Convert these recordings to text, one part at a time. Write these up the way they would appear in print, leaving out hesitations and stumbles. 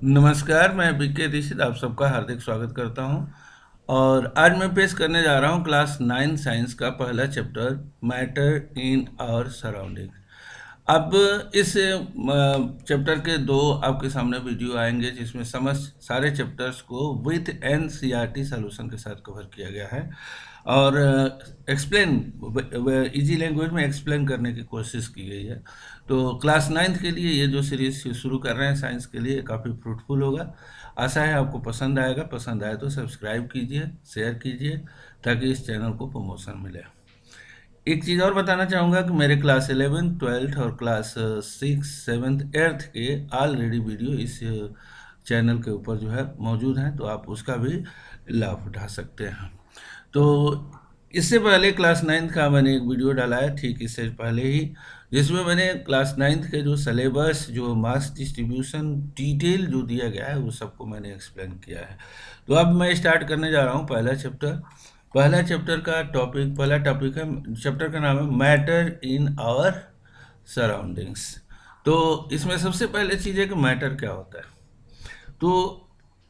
नमस्कार, मैं बीके दीक्षित आप सबका हार्दिक स्वागत करता हूं। और आज मैं पेश करने जा रहा हूं क्लास 9 साइंस का पहला chapter matter in our surrounding. अब इस चैप्टर के दो आपके सामने वीडियो आएंगे जिसमें समस्त सारे चैप्टर्स को विथ एनसीईआरटी सॉल्यूशन के साथ कवर किया गया है और एक्सप्लेन इजी लैंग्वेज में एक्सप्लेन करने की कोशिश की गई है। तो क्लास 9th के लिए ये जो सीरीज शुरू कर रहे हैं साइंस के लिए काफ़ी फ्रूटफुल होगा। आशा है आपको पसंद आएगा। पसंद आए तो सब्सक्राइब कीजिए, शेयर कीजिए ताकि इस चैनल को प्रमोशन मिले। एक चीज़ और बताना चाहूँगा कि मेरे क्लास 11, 12 और क्लास 6, 7, 8 के ऑलरेडी वीडियो इस चैनल के ऊपर जो है मौजूद हैं, तो आप उसका भी लाभ उठा सकते हैं। तो इससे पहले क्लास 9th का मैंने एक वीडियो डाला है, ठीक इससे पहले ही, जिसमें मैंने क्लास 9th के जो सिलेबस, जो मास डिस्ट्रीब्यूशन डिटेल जो दिया गया है वो सबको मैंने एक्सप्लेन किया है। तो अब मैं स्टार्ट करने जा रहा हूँ पहला चैप्टर। पहला टॉपिक है, चैप्टर का नाम है मैटर इन आवर सराउंडिंग्स। तो इसमें सबसे पहले चीज़ है कि मैटर क्या होता है। तो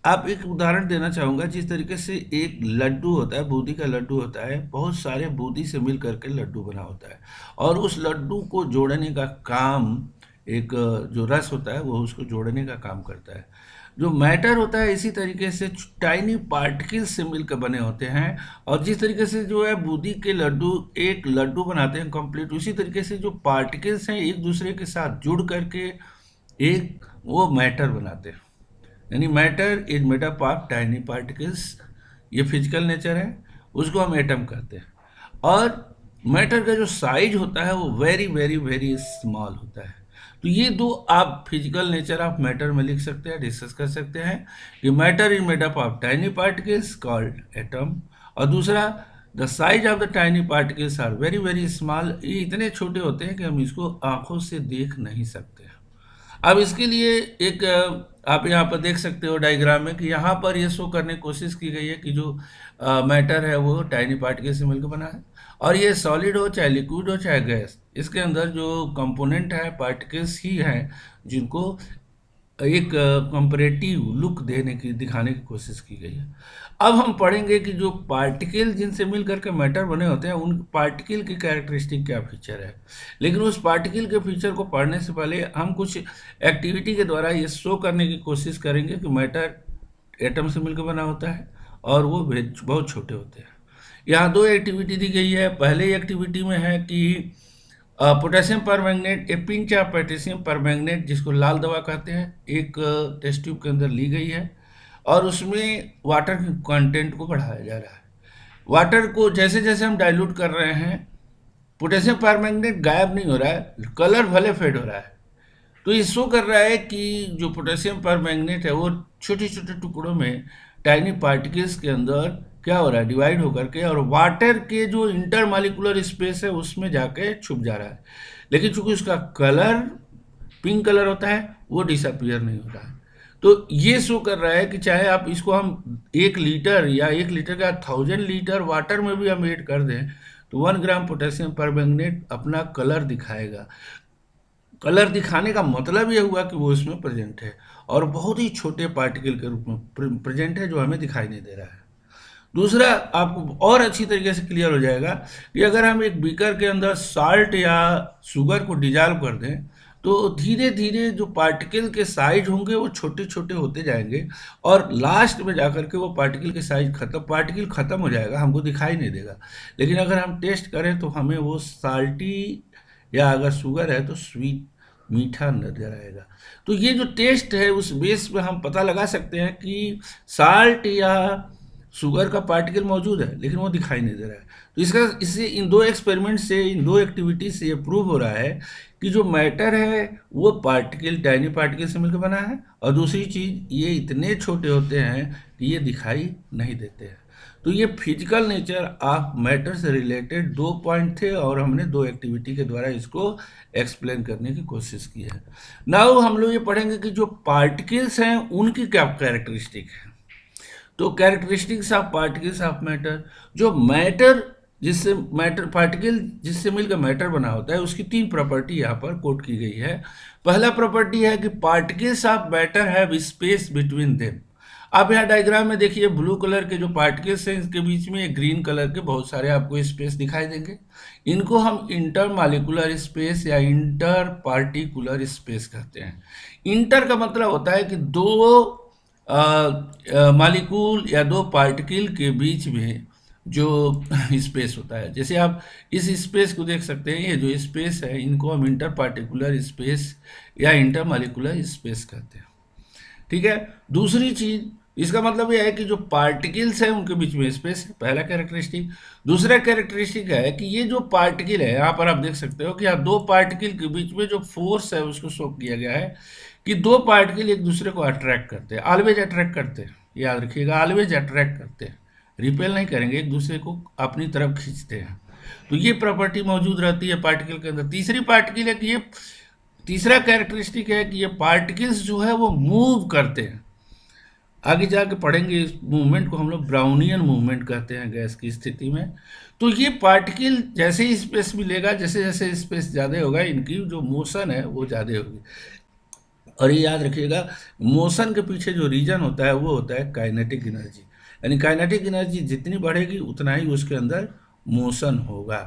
आप एक उदाहरण देना चाहूँगा, जिस तरीके से एक लड्डू होता है, बूंदी का लड्डू होता है, बहुत सारे बूंदी से मिल करके लड्डू बना होता है और उस लड्डू को जोड़ने का काम एक जो रस होता है वो उसको जोड़ने का काम करता है। जो मैटर होता है इसी तरीके से टाइनी पार्टिकल्स से मिलकर बने होते हैं। और जिस तरीके से जो है बूंदी के लड्डू एक लड्डू बनाते हैं कंप्लीट, उसी तरीके से जो पार्टिकल्स हैं एक दूसरे के साथ जुड़ करके एक वो मैटर बनाते हैं। यानी matter is made up of tiny particles, ये फिजिकल नेचर है, उसको हम एटम कहते हैं। और मैटर का जो साइज होता है वो वेरी वेरी वेरी स्मॉल होता है। तो ये दो आप फिजिकल नेचर ऑफ मैटर में लिख सकते हैं, डिस्कस कर सकते हैं कि matter is made up of tiny particles called atom. और दूसरा, the size of the tiny particles are very very small, ये इतने छोटे होते हैं कि हम इसको आंखों से देख नहीं सकते। अब इसके लिए एक आप यहाँ पर देख सकते हो डायग्राम में कि यहाँ पर ये शो करने की कोशिश की गई है कि जो मैटर है वो टाइनी पार्टिकल से मिलकर बना है। और ये सॉलिड हो चाहे लिक्विड हो चाहे गैस, इसके अंदर जो कंपोनेंट है पार्टिकल्स ही हैं जिनको एक कंपैरेटिव लुक दिखाने की कोशिश की गई है। अब हम पढ़ेंगे कि जो पार्टिकल जिनसे मिल करके मैटर बने होते हैं उन पार्टिकल की कैरेक्टरिस्टिक क्या फीचर है। लेकिन उस पार्टिकल के फीचर को पढ़ने से पहले हम कुछ एक्टिविटी के द्वारा ये शो करने की कोशिश करेंगे कि मैटर एटम से मिलकर बना होता है और वो बहुत छोटे होते हैं। यहाँ दो एक्टिविटी दी गई है। पहले एक्टिविटी में है कि potassium permanganate, A pinch of potassium permanganate जिसको लाल दवा कहते हैं, एक टेस्ट ट्यूब के अंदर ली गई है और उसमें वाटर के कंटेंट को बढ़ाया जा रहा है। वाटर को जैसे जैसे हम डाइल्यूट कर रहे हैं, पोटेशियम परमैंगनेट गायब नहीं हो रहा है, कलर भले फेड हो रहा है। तो ये शो कर रहा है कि जो पोटेशियम परमैंगनेट है वो छोटे छोटे टुकड़ों में टाइनी पार्टिकल्स के अंदर क्या हो रहा है, डिवाइड होकर के, और वाटर के जो इंटरमॉलिक्यूलर स्पेस है उसमें जाके छुप जा रहा है। लेकिन चूंकि उसका कलर पिंक कलर होता है वो डिसअपियर नहीं हो रहा है। तो ये शो कर रहा है कि चाहे आप इसको हम 1 लीटर या 1 लीटर का 1000 लीटर वाटर में भी हम ऐड कर दें तो 1 ग्राम पोटेशियम परमैंगनेट अपना कलर दिखाएगा। कलर दिखाने का मतलब ये हुआ कि वो इसमें प्रेजेंट है और बहुत ही छोटे पार्टिकल के रूप में प्रेजेंट है जो हमें दिखाई नहीं दे रहा है। दूसरा, आपको और अच्छी तरीके से क्लियर हो जाएगा कि अगर हम एक बीकर के अंदर साल्ट या शुगर को डिजॉल्व कर दें तो धीरे धीरे जो पार्टिकल के साइज होंगे वो छोटे छोटे होते जाएंगे और लास्ट में जाकर के वो पार्टिकल खत्म हो जाएगा, हमको दिखाई नहीं देगा। लेकिन अगर हम टेस्ट करें तो हमें वो साल्टी या अगर शुगर है तो स्वीट मीठा नजर आएगा। तो ये जो टेस्ट है उस बेस पे हम पता लगा सकते हैं कि साल्ट या शुगर का पार्टिकल मौजूद है लेकिन वो दिखाई नहीं दे रहा है। तो इससे इन दो एक्सपेरिमेंट से, इन दो एक्टिविटी से ये प्रूव हो रहा है कि जो मैटर है वो टाइनी पार्टिकल से मिलकर बना है और दूसरी चीज़ ये इतने छोटे होते हैं कि ये दिखाई नहीं देते हैं। तो ये फिजिकल नेचर ऑफ मैटर से रिलेटेड 2 पॉइंट थे और हमने 2 एक्टिविटी के द्वारा इसको एक्सप्लेन करने की कोशिश की है। नाउ हम लोग ये पढ़ेंगे कि जो पार्टिकल्स हैं उनकी क्या कैरेक्टरिस्टिक है। तो characteristics of particles of matter, जो मैटर जिससे मैटर पार्टिकल जिससे मिलकर मैटर बना होता है, उसकी 3 प्रॉपर्टी यहाँ पर कोट की गई है। पहला प्रॉपर्टी है कि particles of matter have space between them. आप यहाँ डायग्राम में देखिए, ब्लू कलर के जो पार्टिकल्स हैं इसके बीच में ग्रीन कलर के बहुत सारे आपको स्पेस दिखाई देंगे। इनको हम इंटर मालिकुलर स्पेस या इंटर पार्टिकुलर स्पेस कहते हैं। इंटर का मतलब होता है कि दो मालिक्यूल या दो पार्टिकल के बीच में जो स्पेस होता है। जैसे आप इस स्पेस को देख सकते हैं, ये जो स्पेस है इनको हम इंटर पार्टिकुलर स्पेस या इंटर मालिकुलर स्पेस कहते हैं। ठीक है। दूसरी चीज, इसका मतलब यह है कि जो पार्टिकल्स हैं उनके बीच में स्पेस है, पहला कैरेक्टरिस्टिक। दूसरा कैरेक्टरिस्टिक है कि ये जो पार्टिकल है, यहाँ पर आप देख सकते हो कि यहाँ दो पार्टिकल के बीच में जो फोर्स है उसको शो किया गया है कि दो पार्टिकल एक दूसरे को अट्रैक्ट करते हैं, ऑलवेज अट्रैक्ट करते हैं, याद रखिएगा, ऑलवेज अट्रैक्ट करते हैं, रिपेल नहीं करेंगे, एक दूसरे को अपनी तरफ खींचते हैं। तो ये प्रॉपर्टी मौजूद रहती है पार्टिकल के अंदर। तीसरी पार्टिकल है कि ये तीसरा कैरेक्टरिस्टिक है कि ये पार्टिकल्स जो है वो मूव करते हैं। आगे जाके पढ़ेंगे, इस मूवमेंट को हम लोग ब्राउनियन मूवमेंट कहते हैं गैस की स्थिति में। तो ये पार्टिकल जैसे ही स्पेस मिलेगा, जैसे जैसे स्पेस ज़्यादा होगा, इनकी जो मोशन है वो ज़्यादा होगी। और ये याद रखिएगा, मोशन के पीछे जो रीजन होता है वो होता है काइनेटिक एनर्जी। यानी काइनेटिक एनर्जी जितनी बढ़ेगी उतना ही उसके अंदर मोशन होगा।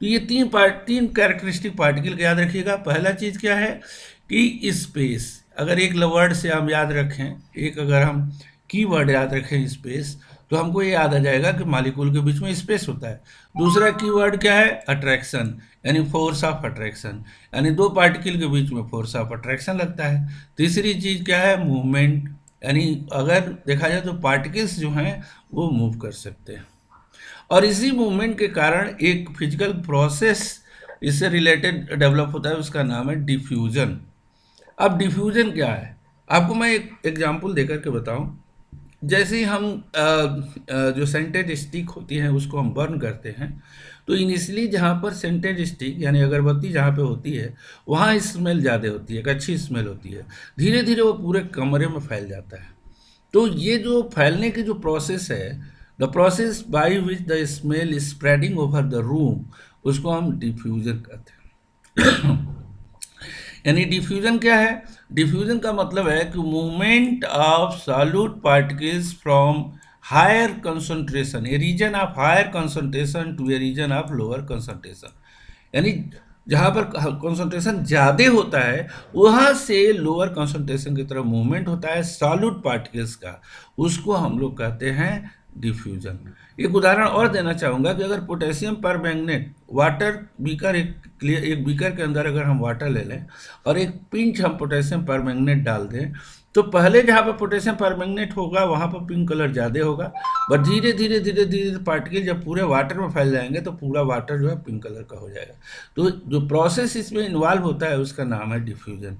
तो ये तीन कैरेक्टरिस्टिक पार्टिकल का याद रखिएगा। पहला चीज़ क्या है कि स्पेस, अगर एक वर्ड से हम याद रखें, एक अगर हम कीवर्ड याद रखें स्पेस, तो हमको ये याद आ जाएगा कि मालिक्यूल के बीच में स्पेस होता है। दूसरा कीवर्ड क्या है? अट्रैक्शन, यानी फोर्स ऑफ अट्रैक्शन, यानी दो पार्टिकल के बीच में फोर्स ऑफ अट्रैक्शन लगता है। तीसरी चीज़ क्या है? मूवमेंट, यानी अगर देखा जाए तो पार्टिकल्स जो हैं वो मूव कर सकते हैं। और इसी मूवमेंट के कारण एक फिजिकल प्रोसेस इससे रिलेटेड डेवलप होता है, उसका नाम है डिफ्यूजन। अब डिफ्यूजन क्या है, आपको मैं एक एग्जांपल देकर के बताऊं। जैसे ही हम जो सेंटेड स्टिक होती है उसको हम बर्न करते हैं, तो इनिशियली जहाँ पर सेंटेड स्टिक यानी अगरबत्ती जहाँ पे होती है वहाँ स्मेल ज़्यादा होती है, एक अच्छी स्मेल होती है। धीरे धीरे वो पूरे कमरे में फैल जाता है। तो ये जो फैलने की जो प्रोसेस है, the process by which the smell spreading over the room, उसको हम डिफ्यूजन कहते हैं। यानी डिफ्यूजन क्या है? डिफ्यूजन का मतलब है कि movement of solute particles from higher concentration, a region of higher concentration to a region of lower concentration. यानी जहाँ पर कंसंट्रेशन ज़्यादा होता है वहाँ से लोअर कंसंट्रेशन की तरफ मूवमेंट होता है सॉल्यूट पार्टिकल्स का, उसको हम लोग कहते हैं डिफ्यूजन। एक उदाहरण और देना चाहूँगा कि अगर पोटेशियम परमैंगनेट वाटर बीकर, एक बीकर के अंदर अगर हम वाटर ले लें और एक पिंच हम पोटेशियम परमैंगनेट डाल दें, तो पहले जहाँ पर पोटेशियम परमैंगनेट होगा वहाँ पर पिंक कलर ज़्यादा होगा, बट धीरे धीरे धीरे धीरे पार्टिकल जब पूरे वाटर में फैल जाएंगे तो पूरा वाटर जो है पिंक कलर का हो जाएगा। तो जो प्रोसेस इसमें इन्वॉल्व होता है उसका नाम है डिफ्यूजन।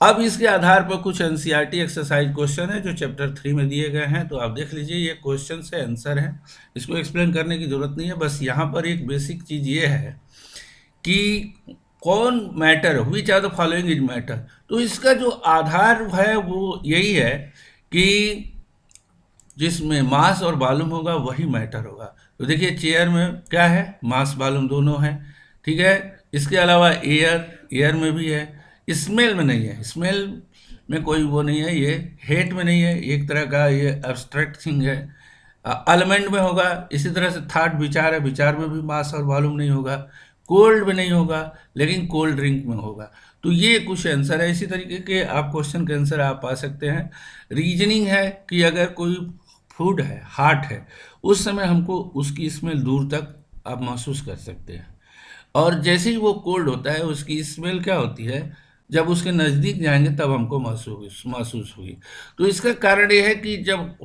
अब इसके आधार पर कुछ एनसीईआरटी एक्सरसाइज क्वेश्चन है जो चैप्टर 3 में दिए गए हैं, तो आप देख लीजिए, ये क्वेश्चन से आंसर है, इसको एक्सप्लेन करने की जरूरत नहीं है। बस यहाँ पर एक बेसिक चीज़ ये है कि कौन matter, which are the following is matter. तो इसका जो आधार है वो यही है कि जिसमें मास और वॉल्यूम होगा वही मैटर होगा। तो देखिए चेयर में क्या है, मास वॉल्यूम दोनों है, ठीक है। इसके अलावा एयर में भी है, स्मेल में नहीं है, स्मेल में कोई वो नहीं है, ये हेट में नहीं है, एक तरह का ये एब्स्ट्रैक्ट थिंग है। एलिमेंट में होगा, इसी तरह से थर्ड विचार है, विचार में भी मास और वॉल्यूम नहीं होगा। कोल्ड में नहीं होगा लेकिन कोल्ड ड्रिंक में होगा। तो ये कुछ आंसर है, इसी तरीके के आप क्वेश्चन के आंसर आप पा सकते हैं। रीजनिंग है कि अगर कोई फूड है, हार्ट है, उस समय हमको उसकी स्मेल दूर तक आप महसूस कर सकते हैं, और जैसे ही वो कोल्ड होता है उसकी स्मेल क्या होती है, जब उसके नज़दीक जाएंगे तब हमको महसूस होगी। तो इसका कारण ये है कि जब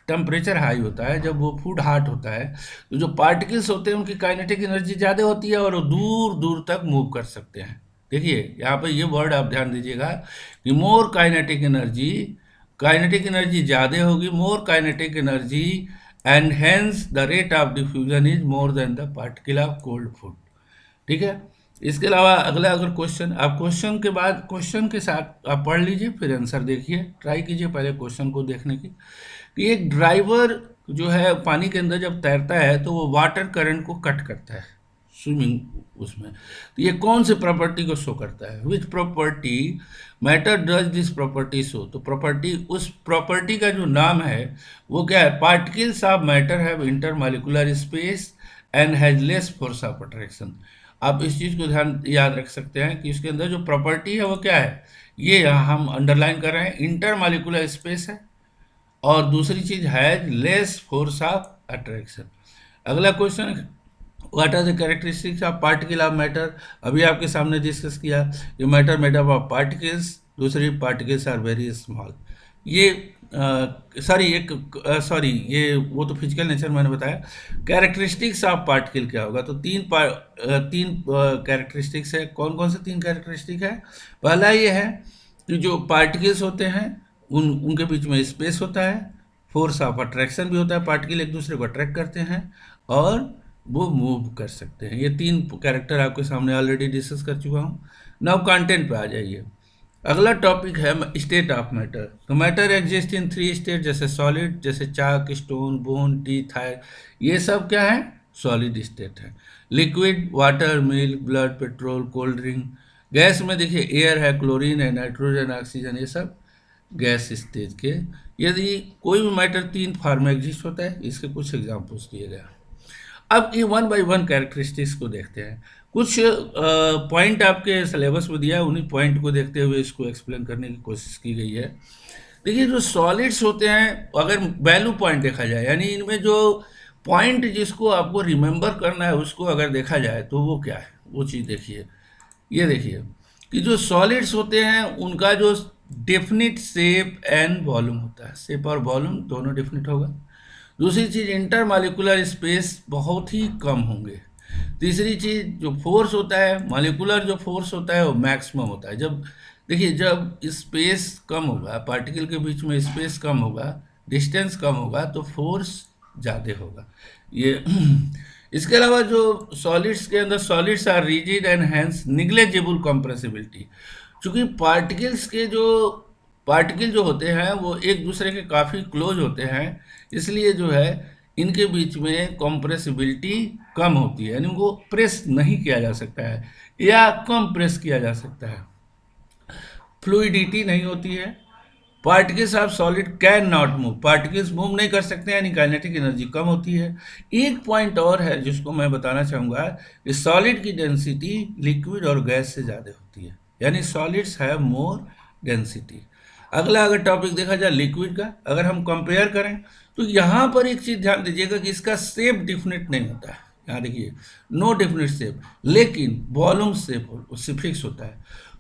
टेम्परेचर हाई होता है, जब वो फूड हॉट होता है, तो जो पार्टिकल्स होते हैं उनकी काइनेटिक एनर्जी ज़्यादा होती है और वो दूर दूर तक मूव कर सकते हैं। देखिए यहाँ पर ये वर्ड आप ध्यान दीजिएगा कि मोर काइनेटिक एनर्जी, काइनेटिक एनर्जी ज़्यादा होगी, मोर kinetic energy and hence the rate of diffusion is more than the particle of cold food. ठीक है। इसके अलावा अगला अगर क्वेश्चन, आप क्वेश्चन के बाद क्वेश्चन के साथ आप पढ़ लीजिए, फिर आंसर देखिए, ट्राई कीजिए पहले क्वेश्चन को देखने की कि एक ड्राइवर जो है पानी के अंदर जब तैरता है तो वो वाटर करंट को कट करता है स्विमिंग उसमें, तो ये कौन से प्रॉपर्टी को शो करता है? Which property matter does this property show? तो प्रॉपर्टी, उस प्रॉपर्टी का जो नाम है वो क्या है? Particles of matter have intermolecular space and has less force of attraction. आप इस चीज़ को ध्यान याद रख सकते हैं कि उसके अंदर जो प्रॉपर्टी है वो क्या है, ये यहाँ हम अंडरलाइन कर रहे हैं, इंटरमॉलिक्यूलर स्पेस है, और दूसरी चीज है लेस फोर्स ऑफ अट्रैक्शन। अगला question, what are the characteristics of particle of matter? अभी आपके सामने डिस्कस किया, ये matter made up of particles, दूसरी पार्टिकल्स आर वेरी स्मॉल। ये सॉरी ये वो तो फिजिकल नेचर मैंने बताया। कैरेक्टरिस्टिक्स ऑफ पार्टिकल क्या होगा? तो तीन कैरेक्टरिस्टिक्स है। कौन कौन से तीन कैरेक्टरिस्टिक है? पहला ये है कि जो पार्टिकल्स होते हैं उनके बीच में स्पेस होता है, फोर्स ऑफ अट्रैक्शन भी होता है, पार्टिकल एक दूसरे को अट्रैक्ट करते हैं, और वो मूव कर सकते हैं। ये तीन कैरेक्टर आपके सामने ऑलरेडी डिस्कस कर चुका हूँ। नाउ कंटेंट पे आ जाइए। अगला टॉपिक है स्टेट ऑफ मैटर। तो matter exist in three state, जैसे सॉलिड, जैसे चाक, स्टोन, बोन, टीथ है, ये सब क्या है? सॉलिड स्टेट है। Liquid, water, milk, blood, petrol, cold drink. Gas में देखिए एयर है, क्लोरीन है, नाइट्रोजन, ऑक्सीजन, ये सब गैस स्टेज के। यदि कोई भी मैटर तीन फॉर्म में एग्जिस्ट होता है, इसके कुछ एग्जाम्पल्स दिए गए। अब ये वन बाय वन कैरेक्टरिस्टिक्स को देखते हैं। कुछ पॉइंट आपके सिलेबस में दिया है, उन्हीं पॉइंट को देखते हुए इसको एक्सप्लेन करने की कोशिश की गई है। देखिए जो सॉलिड्स होते हैं, अगर वैल्यू पॉइंट देखा जाए, यानी इनमें जो पॉइंट जिसको आपको रिमेंबर करना है उसको अगर देखा जाए तो वो क्या है, वो चीज़ देखिए। ये देखिए कि जो सॉलिड्स होते हैं उनका जो डेफिनिट शेप एंड वॉल्यूम होता है, शेप और वॉल्यूम दोनों डेफिनिट होगा। दूसरी चीज़, इंटरमॉलिक्यूलर स्पेस बहुत ही कम होंगे। तीसरी चीज़, जो फोर्स होता है, मॉलिक्यूलर जो फोर्स होता है वो मैक्सिमम होता है। जब देखिए जब स्पेस कम होगा, पार्टिकल के बीच में स्पेस कम होगा, डिस्टेंस कम होगा, तो फोर्स ज़्यादा होगा। ये इसके अलावा जो सॉलिड्स के अंदर, solids are rigid and has negligible compressibility. चूँकि पार्टिकल जो होते हैं वो एक दूसरे के काफ़ी क्लोज होते हैं, इसलिए जो है इनके बीच में कंप्रेसिबिलिटी कम होती है, यानी उनको प्रेस नहीं किया जा सकता है या कम प्रेस किया जा सकता है। फ्लूइडिटी नहीं होती है। Particles of solid can not move, particles move नहीं कर सकते हैं, यानी काइनेटिक एनर्जी कम होती है। एक पॉइंट और है जिसको मैं बताना चाहूँगा कि सॉलिड की डेंसिटी लिक्विड और गैस से ज़्यादा होती है, यानी सॉलिड्स हैव मोर डेंसिटी। अगला अगर टॉपिक देखा जाए लिक्विड का, अगर हम कंपेयर करें तो यहाँ पर एक चीज़ ध्यान दीजिएगा कि इसका शेप डिफिनिट नहीं होता है। यहाँ देखिए नो डिफिनिट शेप, लेकिन वॉल्यूम शेप उससे फिक्स होता है।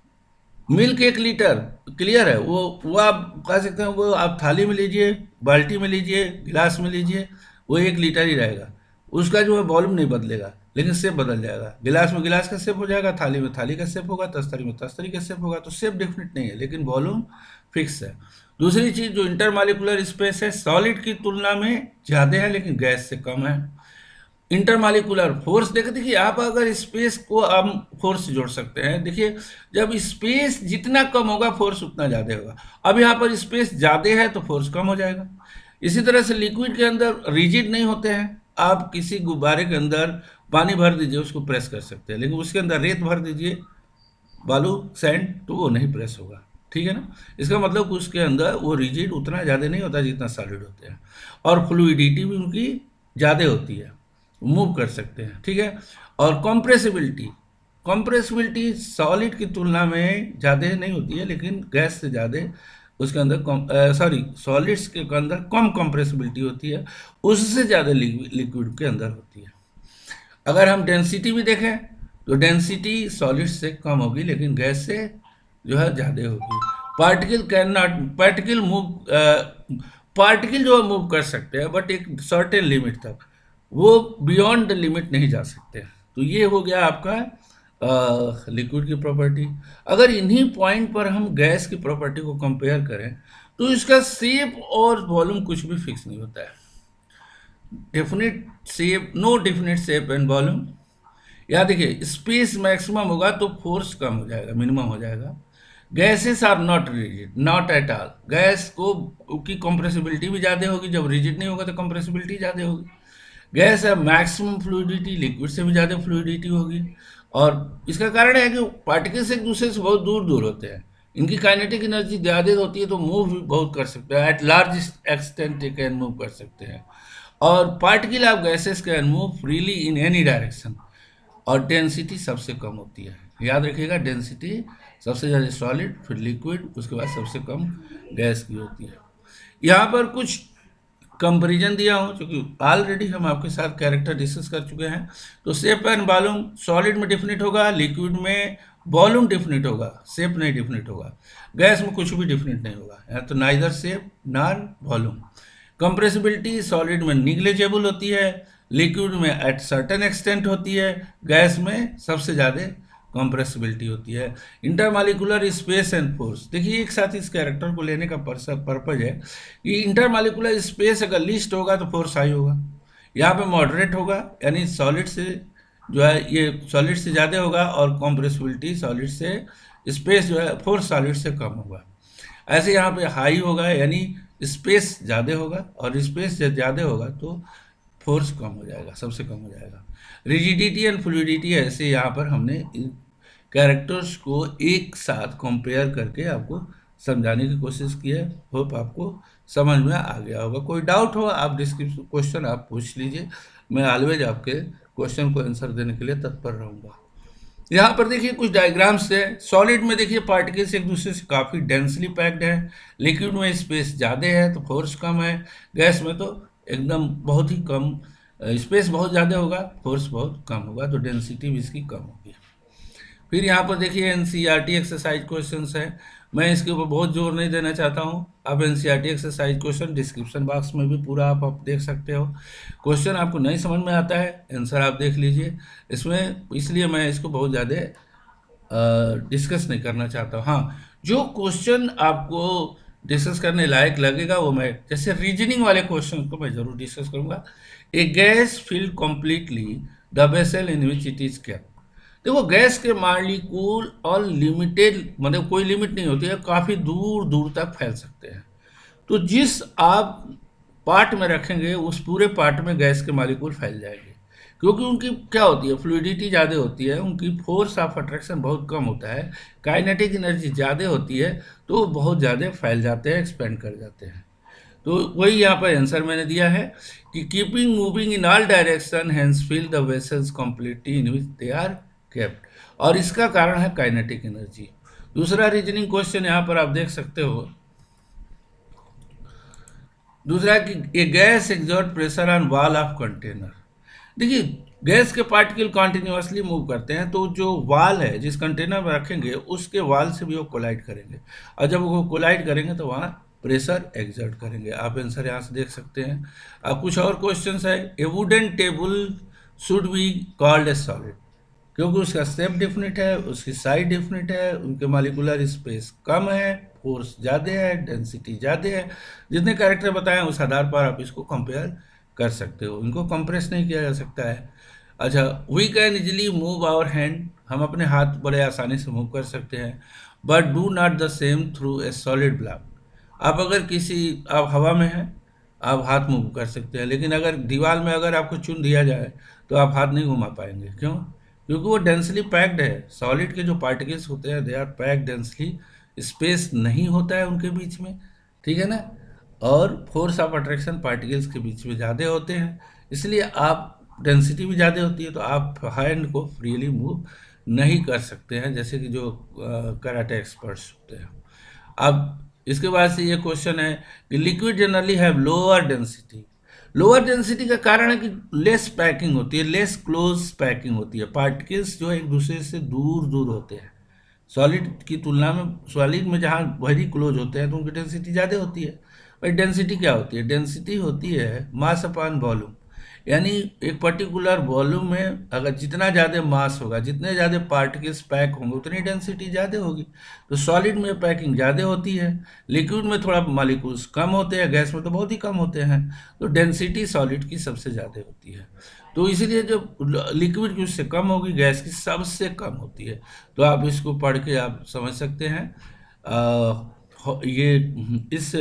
मिल्क 1 लीटर क्लियर है, वो आप कह सकते हैं, वो आप थाली में लीजिए, बाल्टी में लीजिए, गिलास में लीजिए, वो 1 लीटर ही रहेगा। उसका जो है वॉल्यूम नहीं बदलेगा, लेकिन शेप बदल जाएगा। गिलास में गिलास का शेप हो जाएगा, थाली में थाली का शेप होगा, तस्तरी में तस्तरी का शेप होगा। तो शेप डेफिनेट नहीं है, लेकिन वॉल्यूम फिक्स है। दूसरी चीज़, जो इंटरमॉलिक्यूलर स्पेस है सॉलिड की तुलना में ज़्यादा है, लेकिन गैस से कम है। इंटरमॉलिक्यूलर फोर्स देखिए, आप अगर स्पेस को हम फोर्स से जोड़ सकते हैं। देखिए जब स्पेस जितना कम होगा फोर्स उतना ज़्यादा होगा। अब यहाँ पर स्पेस ज़्यादा है तो फोर्स कम हो जाएगा। इसी तरह से लिक्विड के अंदर रिजिड नहीं होते हैं। आप किसी गुब्बारे के अंदर पानी भर दीजिए, उसको प्रेस कर सकते हैं, लेकिन उसके अंदर रेत भर दीजिए, बालू, सैंड, तो वो नहीं प्रेस होगा। ठीक है ना? इसका मतलब कि उसके अंदर वो रिजिड उतना ज़्यादा नहीं होता जितना सॉलिड होते हैं, और फ्लूइडिटी भी उनकी ज़्यादा होती है, मूव कर सकते हैं। ठीक है? और कंप्रेसिबिलिटी सॉलिड की तुलना में ज़्यादा नहीं होती है, लेकिन गैस से ज़्यादा उसके अंदर सॉलिड्स के अंदर कम कंप्रेसिबिलिटी होती है, उससे ज़्यादा लिक्विड के अंदर होती है। अगर हम डेंसिटी भी देखें तो डेंसिटी सॉलिड से कम होगी, लेकिन गैस से जो है ज़्यादा होगी। पार्टिकल जो है मूव कर सकते हैं, बट एक सर्टेन लिमिट तक, वो बियॉन्ड द लिमिट नहीं जा सकते। तो ये हो गया आपका लिक्विड की प्रॉपर्टी। अगर इन्हीं पॉइंट पर हम गैस की प्रॉपर्टी को कंपेयर करें तो इसका शेप और वॉल्यूम कुछ भी फिक्स नहीं होता है। Definite shape, no definite shape and volume. या देखिए स्पेस मैक्सिमम होगा तो फोर्स कम हो जाएगा, मिनिमम हो जाएगा। Gases are not rigid, not at all. Gas को की कंप्रेसिबिलिटी भी ज़्यादा होगी, जब रिजिड नहीं होगा तो कंप्रेसिबिलिटी ज़्यादा होगी। गैस है मैक्सिमम फ्लूइडिटी, लिक्विड से भी ज़्यादा फ्लूइडिटी होगी। और इसका कारण है कि पार्टिकल्स एक दूसरे से बहुत दूर दूर होते हैं, इनकी काइनेटिक एनर्जी ज़्यादा होती है, तो मूव भी बहुत कर सकते हैं, एट लार्ज एक्सटेंट ये कैन मूव कर सकते हैं। और particle of gases can move freely in any direction. और डेंसिटी सबसे कम होती है, याद रखिएगा, डेंसिटी सबसे ज़्यादा सॉलिड, फिर लिक्विड, उसके बाद सबसे कम गैस की होती है। यहाँ पर कुछ कंपैरिजन दिया हूँ, क्योंकि ऑलरेडी हम आपके साथ कैरेक्टर डिस्कस कर चुके हैं। तो शेप एंड वॉल्यूम सॉलिड में डिफिनिट होगा, लिक्विड में वॉल्यूम डिफिनिट होगा, शेप नहीं डिफिनिट होगा। गैस में कुछ भी डिफिनिट नहीं होगा, यहाँ तो neither shape nor volume. Compressibility solid में निग्लेजेबल होती है, लिक्विड में एट सर्टेन एक्सटेंट होती है, गैस में सबसे ज़्यादा कंप्रेसिबिलिटी होती है। इंटरमालिकुलर स्पेस एंड फोर्स, देखिए एक साथ इस कैरेक्टर को लेने का पर्पज है कि इंटरमालिकुलर स्पेस अगर लिस्ट होगा तो फोर्स हाई होगा, यहाँ पे मॉडरेट होगा, यानी सॉलिड से जो है ये सॉलिड से ज़्यादा होगा, और कंप्रेसिबिलिटी सॉलिड से, स्पेस जो है फोर्स सॉलिड से कम होगा। ऐसे यहाँ पे हाई होगा, यानी स्पेस ज़्यादा होगा, और स्पेस जब ज़्यादा होगा तो फोर्स कम हो जाएगा, सबसे कम हो जाएगा। रिजिडिटी एंड फ्लूइडिटी, ऐसे यहाँ पर हमने कैरेक्टर्स को एक साथ कंपेयर करके आपको समझाने की कोशिश की है। होप आपको समझ में आ गया होगा। कोई डाउट हो आप डिस्क्रिप्शन क्वेश्चन आप पूछ लीजिए, मैं ऑलवेज आपके क्वेश्चन को आंसर देने के लिए तत्पर रहूँगा। यहाँ पर देखिए कुछ डायग्राम्स है। सॉलिड में देखिए पार्टिकल्स एक दूसरे से काफ़ी डेंसली पैक्ड है, लिक्विड में स्पेस ज़्यादा है तो फोर्स कम है, गैस में तो एकदम बहुत ही कम, स्पेस बहुत ज़्यादा होगा, फोर्स बहुत कम होगा, तो डेंसिटी भी इसकी कम होगी। फिर यहाँ पर देखिए एनसीईआरटी एक्सरसाइज क्वेश्चंस है, मैं इसके ऊपर बहुत जोर नहीं देना चाहता हूँ। आप NCERT exercise question description box में भी पूरा आप देख सकते हो। क्वेश्चन आपको नहीं समझ में आता है, आंसर आप देख लीजिए इसमें, इसलिए मैं इसको बहुत ज़्यादा डिस्कस नहीं करना चाहता हूँ। हाँ, जो क्वेश्चन आपको डिस्कस करने लायक लगेगा वो मैं, जैसे रीजनिंग वाले क्वेश्चन को मैं ज़रूर डिस्कस करूँगा। A gas filled completely the vessel in which it is kept. देखो गैस के मॉलिक्यूल और लिमिटेड, मतलब कोई लिमिट नहीं होती है, काफ़ी दूर दूर तक फैल सकते हैं। तो जिस आप पार्ट में रखेंगे उस पूरे पार्ट में गैस के मॉलिक्यूल फैल जाएंगे, क्योंकि उनकी क्या होती है, फ्लूइडिटी ज़्यादा होती है, उनकी फोर्स ऑफ अट्रैक्शन बहुत कम होता है, काइनेटिक एनर्जी ज़्यादा होती है, तो वो बहुत ज़्यादा फैल जाते हैं, एक्सपेंड कर जाते हैं। तो वही यहाँ पर आंसर मैंने दिया है कि keeping moving in all direction hence fill the vessels completely in which they are kept, और इसका कारण है काइनेटिक एनर्जी। दूसरा रीजनिंग क्वेश्चन यहाँ पर आप देख सकते हो, दूसरा कि a gas exert pressure on wall of container. देखिए गैस के पार्टिकल कॉन्टिन्यूसली मूव करते हैं, तो जो वॉल है जिस कंटेनर में रखेंगे उसके वॉल से भी वो कोलाइड करेंगे, और जब वो कोलाइड करेंगे तो वहाँ प्रेशर एक्सर्ट करेंगे। आप आंसर यहाँ से देख सकते हैं। अब कुछ और क्वेश्चंस है। ए wooden table should be called a solid, क्योंकि उसका शेप डिफिनिट है, उसकी साइज डिफिनिट है, उनके मॉलिक्यूलर स्पेस कम है, फोर्स ज़्यादा है, डेंसिटी ज़्यादा है। जितने कैरेक्टर बताए उस आधार पर आप इसको कंपेयर कर सकते हो, इनको कंप्रेस नहीं किया जा सकता है। अच्छा, we can easily move our hand, हम अपने हाथ बड़े आसानी से मूव कर सकते हैं, but do not the same through a solid block. आप अगर आप हवा में हैं आप हाथ मूव कर सकते हैं, लेकिन अगर दीवार में अगर आपको चुन दिया जाए तो आप हाथ नहीं घुमा पाएंगे। क्यों? क्योंकि वो डेंसली पैक्ड है। सॉलिड के जो पार्टिकल्स होते हैं they are packed densely, space नहीं होता है उनके बीच में, ठीक है ना, और फोर्स ऑफ अट्रैक्शन पार्टिकल्स के बीच में ज़्यादा होते हैं, इसलिए आप डेंसिटी भी ज़्यादा होती है, तो आप हैंड को फ्रीली मूव नहीं कर सकते हैं, जैसे कि जो कराटे एक्सपर्ट्स होते हैं। अब इसके बाद से ये क्वेश्चन है कि liquid generally have lower density. Lower density का कारण है कि लेस पैकिंग होती है, लेस क्लोज पैकिंग होती है, पार्टिकल्स जो एक दूसरे से दूर दूर होते हैं। सॉलिड की तुलना में सॉलिड में जहाँ वेरी क्लोज होते हैं तो उनकी डेंसिटी ज़्यादा होती है। भाई डेंसिटी क्या होती है? डेंसिटी होती है मास अपॉन वॉल्यूम। यानी एक पर्टिकुलर वॉल्यूम में अगर जितना ज़्यादा मास होगा, जितने ज़्यादा पार्टिकल्स पैक होंगे, उतनी डेंसिटी ज़्यादा होगी। तो सॉलिड में पैकिंग ज़्यादा होती है, लिक्विड में थोड़ा मॉलिक्यूल्स कम होते हैं, गैस में तो बहुत ही कम होते हैं। तो डेंसिटी सॉलिड की सबसे ज़्यादा होती है। तो इसीलिए जब लिक्विड की उससे कम होगी, गैस की सबसे कम होती है। तो आप इसको पढ़ के आप समझ सकते हैं। ये इस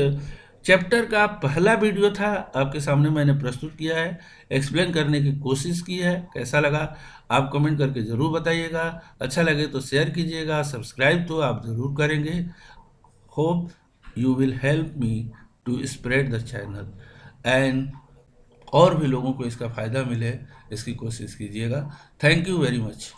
चैप्टर का पहला वीडियो था, आपके सामने मैंने प्रस्तुत किया है, एक्सप्लेन करने की कोशिश की है। कैसा लगा आप कमेंट करके ज़रूर बताइएगा। अच्छा लगे तो शेयर कीजिएगा, सब्सक्राइब तो आप ज़रूर करेंगे। Hope you will help me to spread the channel and और भी लोगों को इसका फ़ायदा मिले, इसकी कोशिश कीजिएगा। Thank you very much.